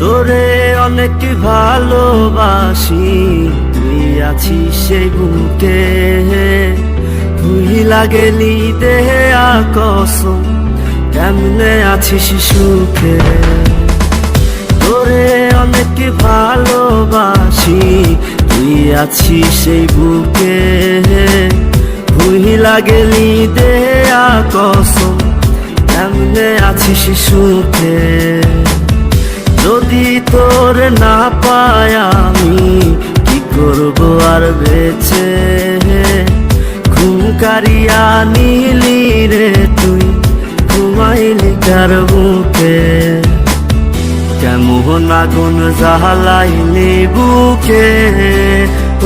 তোরে অনেক ভালোবাসি, তুই আছিস সেই বুকে, ভুলিলা গেলি দেহে কসম, কেমনে আছিস সুখে। তোরে অনেক ভালোবাসি, তুই আছিস সেই বুকে, ভুলিলা গেলি দেহে কসম, কেমনে আছিস সুখে। যদি তোর না পাই আমি কি করব আর বেঁচে, ঘুম কারিয়া নিলি রে তুই, ঘুমাইলি কার বুকে। কেমন আগুন জ্বালাইলি বুকে,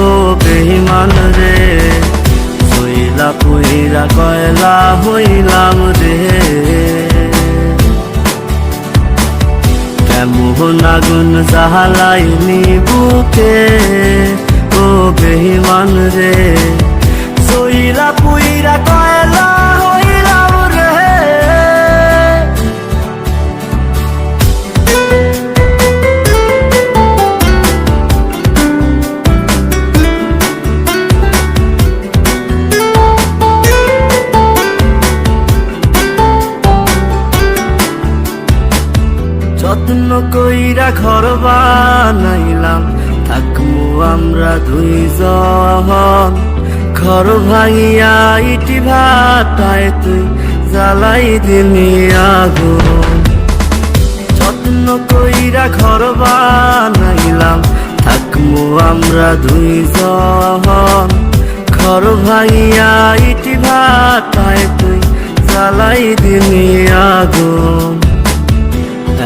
ও বেঈমান রে, হইলা পুইরা কয়লা হইলাম রে। কেমন আগুন জ্বালাইলি বুকে, ও বেঈমান রে, সইলা পুইরা কয়লা হইলাম রে। যত্ন কইরা ঘর বানাইলাম, থাকমু আমরা দুইজন, ঘর ভাঙিয়া ইটি ভাটায় তুই জ্বালাই দিলি আগুন। যত্ন কইরা ঘর বানাইলাম, থাকমু আমরা দুইজন, ঘর ভাঙিয়া ইটি ভাটায় তুই জ্বালাই দিলি আগুন।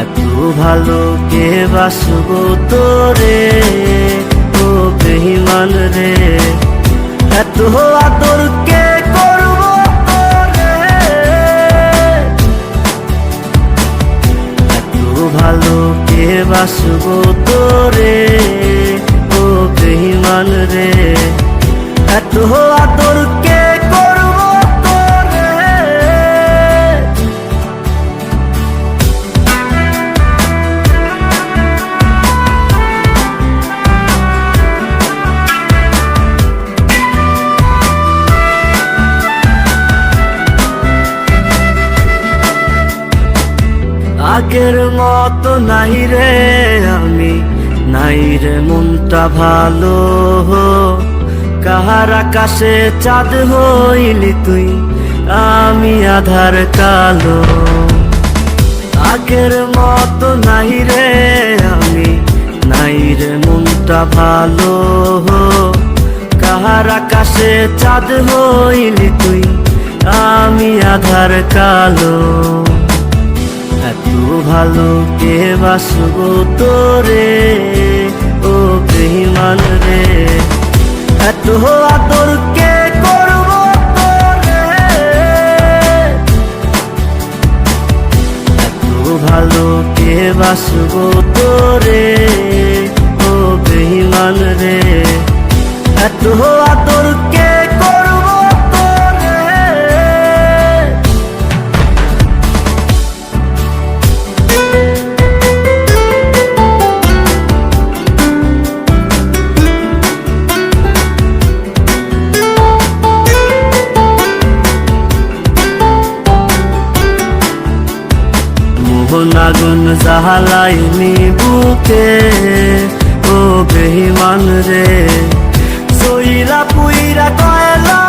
এত ভালো কে বাসবো তোরে, ও বেঈমান রে, এত আদর কে করবো তোরে। এত ভালো কে বাসবো তোরে, ও বেঈমান রে, এত আদর কে করবো তোরে। আগের মতো নাই রে আমি, নাই রে মনটা ভালো, কাহার আকাশে চাঁদ হইলি তুই, আমি আধার কালো। আগের মতো নাই রে আমি, নাই রে মনটা ভালো, কাহার আকাশে চাঁদ হইলি তুই, আমি আধার কালো। এত ভালো কে বাসবো তোরে, ও বেঈমান রে, এত আদর কে করবো তোরে। এত ভালো কে বাসবো তোরে, ও বেঈমান রে, এত আদর কে করবো তোরে। আগুন জ্বালাইলি বুকে, ও বেঈমান রে, সইলা পুইরা কয়লা